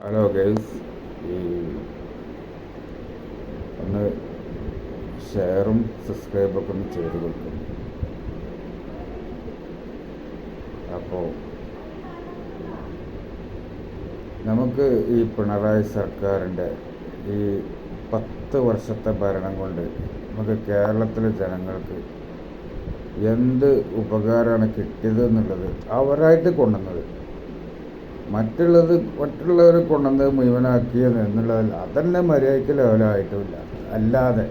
Hello guys, ഈ ഒന്ന് ഷെയറും സബ്സ്ക്രൈബൊക്കെ ഒന്ന് ചെയ്ത് കൊടുക്കും. അപ്പോൾ നമുക്ക് ഈ പിണറായി സർക്കാരിൻ്റെ ഈ 10 വർഷത്തെ ഭരണം കൊണ്ട് നമുക്ക് കേരളത്തിലെ ജനങ്ങൾക്ക് എന്ത് ഉപകാരമാണ് കിട്ടിയത് എന്നുള്ളത് അവരായിട്ട് കൊണ്ടുവന്നത്, മറ്റുള്ളവർ കൊണ്ടുവന്നത് മുഴുവനാക്കിയത് എന്നുള്ളതല്ല. അതന്നെ മര്യാദയ്ക്ക് ലെവലായിട്ടുമില്ല. അല്ലാതെ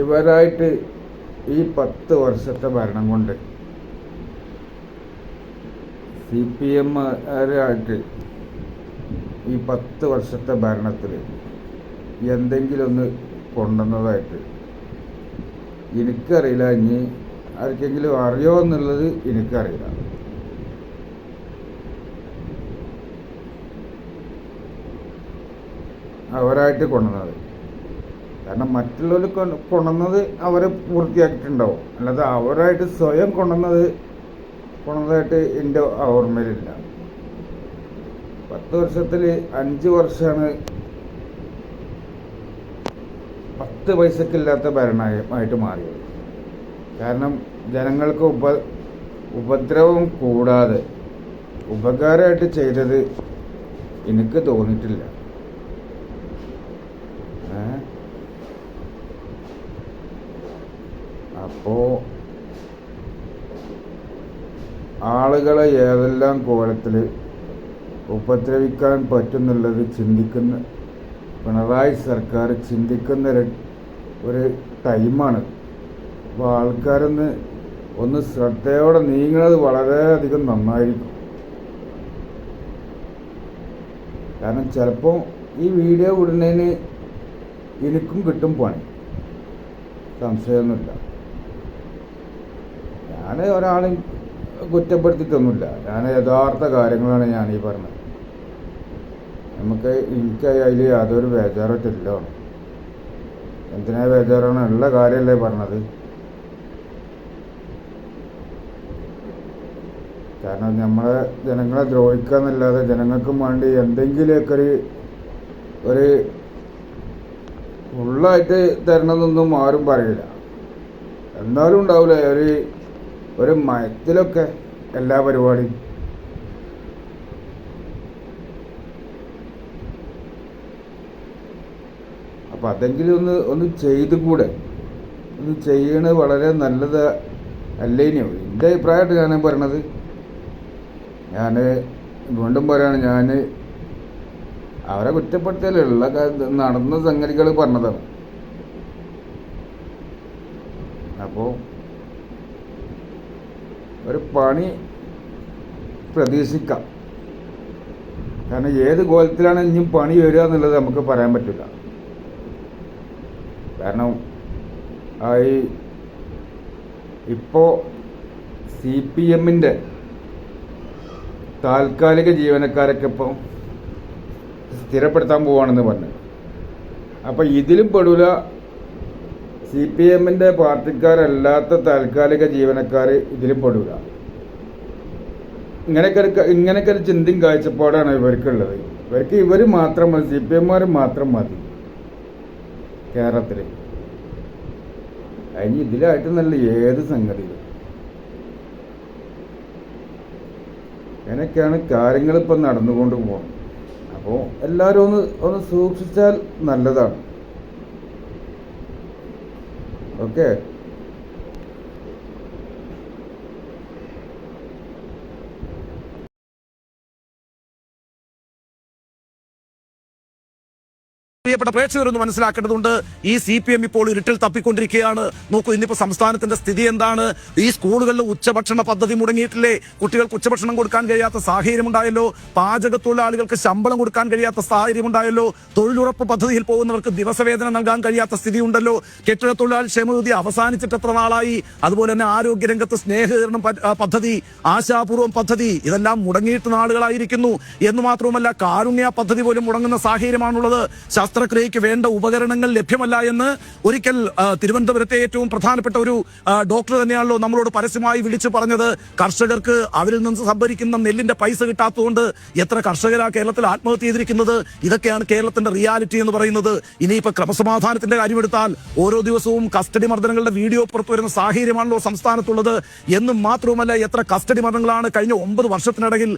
ഇവരായിട്ട് ഈ 10 വർഷത്തെ ഭരണം കൊണ്ട് CPM-കാരായിട്ട് ഈ 10 വർഷത്തെ ഭരണത്തിൽ എന്തെങ്കിലും ഒന്ന് കൊണ്ടുവന്നതായിട്ട് എനിക്കറിയില്ല. ഇനി ആർക്കെങ്കിലും അറിയോ എന്നുള്ളത് എനിക്കറിയില്ല. അവരായിട്ട് കൊണ്ടുവന്നത്, കാരണം മറ്റുള്ളവർ കൊണ്ടുവന്നത് അവരെ പൂർത്തിയാക്കിയിട്ടുണ്ടാവും. അല്ലാതെ അവരായിട്ട് സ്വയം കൊണ്ടുവന്നതായിട്ട് എൻ്റെ ഓർമ്മയിലില്ല. 10 വർഷത്തിൽ 5 വർഷമാണ് 10 പൈസക്കില്ലാത്ത ഭരണമായിട്ട് മാറിയത്. കാരണം ജനങ്ങൾക്ക് ഉപദ്രവം കൂടാതെ ഉപകാരമായിട്ട് ചെയ്തത് എനിക്ക് തോന്നിയിട്ടില്ല. അപ്പോൾ ആളുകളെ ഏതെല്ലാം കോലത്തിൽ ഉപദ്രവിക്കാൻ പറ്റുന്നുള്ളത് ചിന്തിക്കുന്ന പിണറായി സർക്കാർ ചിന്തിക്കുന്ന ഒരു ടൈമാണ്. അപ്പോൾ ആൾക്കാരൊന്ന് ശ്രദ്ധയോടെ നീങ്ങുന്നത് വളരെയധികം നന്നായിരിക്കും. കാരണം ചിലപ്പോൾ ഈ വീഡിയോ വിടുന്നതിന് എനിക്കും കിട്ടും പണി, സംശയമൊന്നുമില്ല. ഞാൻ ഒരാളെയും കുറ്റപ്പെടുത്തിയിട്ടൊന്നുമില്ല. ഞാൻ യഥാർത്ഥ കാര്യങ്ങളാണ് ഞാനീ പറഞ്ഞത്. എനിക്ക് അതിൽ യാതൊരു ബേജാറിട്ടില്ല. എന്തിനാ ബേജാറാണ്? ഉള്ള കാര്യമല്ലേ പറഞ്ഞത്. കാരണം നമ്മളെ ജനങ്ങളെ ദ്രോഹിക്കാന്നല്ലാതെ ജനങ്ങൾക്കും വേണ്ടി എന്തെങ്കിലുമൊക്കെ ഒരു ഫുള്ളായിട്ട് തരണമെന്നൊന്നും ആരും പറയില്ല. എന്നാലും ഉണ്ടാവില്ല ഒരു മയത്തിലൊക്കെ എല്ലാ പരിപാടിയും. അപ്പം അതെങ്കിലും ഒന്ന് ചെയ്ത് കൂടെ, ഒന്ന് ചെയ്യണത് വളരെ നല്ലത് അല്ലേനോ? എൻ്റെ അഭിപ്രായമായിട്ട് ഞാൻ പറയണത്. ഞാൻ വീണ്ടും പറയാണ്, ഞാൻ അവരെ കുറ്റപ്പെടുത്തിയാലുള്ള നടന്ന സംഗതികൾ പറഞ്ഞതാണ്. അപ്പോൾ ഒരു പണി പ്രതീക്ഷിക്കാം. കാരണം ഏത് കോലത്തിലാണ് ഇനിയും പണി വരിക എന്നുള്ളത് നമുക്ക് പറയാൻ പറ്റില്ല. കാരണം ഇപ്പോൾ CPM-ൻ്റെ താൽക്കാലിക ജീവനക്കാരൊക്കെ ഇപ്പോൾ സ്ഥിരപ്പെടുത്താൻ പോവുകയാണെന്ന് പറഞ്ഞു. അപ്പം ഇതിലും പെടില്ല. CPM-ൻ്റെ പാർട്ടിക്കാരല്ലാത്ത താൽക്കാലിക ജീവനക്കാർ ഇതിലും പെടില്ല. ഇങ്ങനെയൊക്കെ ഒരു ചിന്തയും കാഴ്ചപ്പാടാണ് ഇവർക്കുള്ളത്. ഇവർ മാത്രം മതി, CPM-മാർ മാത്രം മതി കേരളത്തിൽ. അതിന് ഇതിലായിട്ട് നല്ല ഏത് സംഗതിയും. അങ്ങനെയൊക്കെയാണ് കാര്യങ്ങൾ ഇപ്പം നടന്നുകൊണ്ട് പോകുന്നത്. അപ്പോൾ എല്ലാവരും ഒന്ന് സൂക്ഷിച്ചാൽ നല്ലതാണ്. ഓക്കെ. പ്രിയപ്പെട്ട പ്രേക്ഷകരൊന്ന് മനസ്സിലാക്കേണ്ടതുണ്ട്. ഈ CPM ഇപ്പോൾ ഇരുട്ടിൽ തപ്പിക്കൊണ്ടിരിക്കുകയാണ്. നോക്കൂ, ഇന്നിപ്പോ സംസ്ഥാനത്തിന്റെ സ്ഥിതി എന്താണ്? ഈ സ്കൂളുകളിൽ ഉച്ചഭക്ഷണ പദ്ധതി മുടങ്ങിയിട്ടില്ലേ? കുട്ടികൾക്ക് ഉച്ചഭക്ഷണം കൊടുക്കാൻ കഴിയാത്ത സാഹചര്യം ഉണ്ടായല്ലോ. പാചക തൊഴിലാളികൾക്ക് ശമ്പളം കൊടുക്കാൻ കഴിയാത്ത സാഹചര്യം ഉണ്ടായല്ലോ. തൊഴിലുറപ്പ് പദ്ധതിയിൽ പോകുന്നവർക്ക് ദിവസവേതനം നൽകാൻ കഴിയാത്ത സ്ഥിതി ഉണ്ടല്ലോ. കെട്ടിട തൊഴിലാളി ക്ഷേമനിധി അവസാനിച്ചിട്ട് എത്ര നാളായി? അതുപോലെ തന്നെ ആരോഗ്യരംഗത്ത് സ്നേഹീകരണം പദ്ധതി, ആശാപൂർവം പദ്ധതി, ഇതെല്ലാം മുടങ്ങിയിട്ട് നാളുകളായിരിക്കുന്നു. എന്ന് മാത്രവുമല്ല, കാരുണ്യ പദ്ധതി പോലും മുടങ്ങുന്ന സാഹചര്യമാണുള്ളത്. ശസ്ത്രക്രിയയ്ക്ക് വേണ്ട ഉപകരണങ്ങൾ ലഭ്യമല്ല എന്ന് ഒരിക്കൽ തിരുവനന്തപുരത്തെ ഏറ്റവും പ്രധാനപ്പെട്ട ഒരു ഡോക്ടർ തന്നെയാണല്ലോ നമ്മളോട് പരസ്യമായി വിളിച്ചു പറഞ്ഞത്. കർഷകർക്ക് അവരിൽ നിന്ന് സംഭരിക്കുന്ന നെല്ലിന്റെ പൈസ കിട്ടാത്തതുകൊണ്ട് എത്ര കർഷകരാ കേരളത്തിൽ ആത്മഹത്യ ചെയ്തിരിക്കുന്നത്. ഇതൊക്കെയാണ് കേരളത്തിന്റെ റിയാലിറ്റി എന്ന് പറയുന്നത്. ഇനിയിപ്പോ ക്രമസമാധാനത്തിന്റെ കാര്യമെടുത്താൽ ഓരോ ദിവസവും കസ്റ്റഡി മർദ്ദനങ്ങളുടെ വീഡിയോ പുറത്തു വരുന്ന സാഹചര്യമാണല്ലോ സംസ്ഥാനത്തുള്ളത്. എന്നും മാത്രവുമല്ല, എത്ര കസ്റ്റഡി മരണങ്ങളാണ് കഴിഞ്ഞ 9 വർഷത്തിനിടയിൽ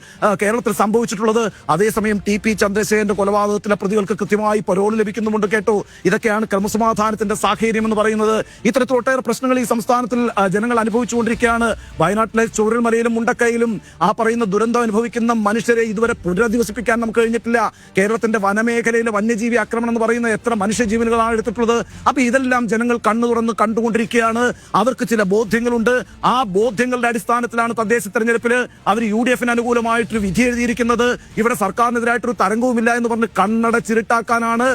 കേരളത്തിൽ സംഭവിച്ചിട്ടുള്ളത്. അതേസമയം ടി.പി. ചന്ദ്രശേഖരന്റെ കൊലപാതകത്തിലെ പ്രതികൾക്ക് കൃത്യമായി പരോൾ ലഭിക്കുന്നുമുണ്ട് കേട്ടോ. ഇതൊക്കെയാണ് ക്രമസമാധാനത്തിന്റെ സാഹചര്യം എന്ന് പറയുന്നത്. ഇത്തരത്തിൽ ഒട്ടേറെ പ്രശ്നങ്ങൾ ഈ സംസ്ഥാനത്തിൽ ജനങ്ങൾ അനുഭവിച്ചുകൊണ്ടിരിക്കുകയാണ്. വയനാട്ടിലെ ചൂരൽമലയിലും മുണ്ടക്കയിലും ആ പറയുന്ന ദുരന്തം അനുഭവിക്കുന്ന മനുഷ്യരെ ഇതുവരെ പുനരധിവസിപ്പിക്കാൻ നമുക്ക് കഴിഞ്ഞിട്ടില്ല. കേരളത്തിന്റെ വനമേഖലയിലെ വന്യജീവി ആക്രമണം എന്ന് പറയുന്ന എത്ര മനുഷ്യജീവനുകളാണ് എടുത്തിട്ടുള്ളത്. അപ്പൊ ഇതെല്ലാം ജനങ്ങൾ കണ്ണു തുറന്ന് കണ്ടുകൊണ്ടിരിക്കുകയാണ്. അവർക്ക് ചില ബോധ്യങ്ങളുണ്ട്. ആ ബോധ്യങ്ങളുടെ അടിസ്ഥാനത്തിലാണ് തദ്ദേശ തെരഞ്ഞെടുപ്പിൽ അവർ UDF-ന് അനുകൂലമായിട്ടൊരു വിധി എഴുതിയിരിക്കുന്നത്. ഇവിടെ സർക്കാരിനെതിരായിട്ടൊരു തരംഗവുമില്ല എന്ന് പറഞ്ഞ് കണ്ണടച്ചിരുട്ടാക്കാനാണ്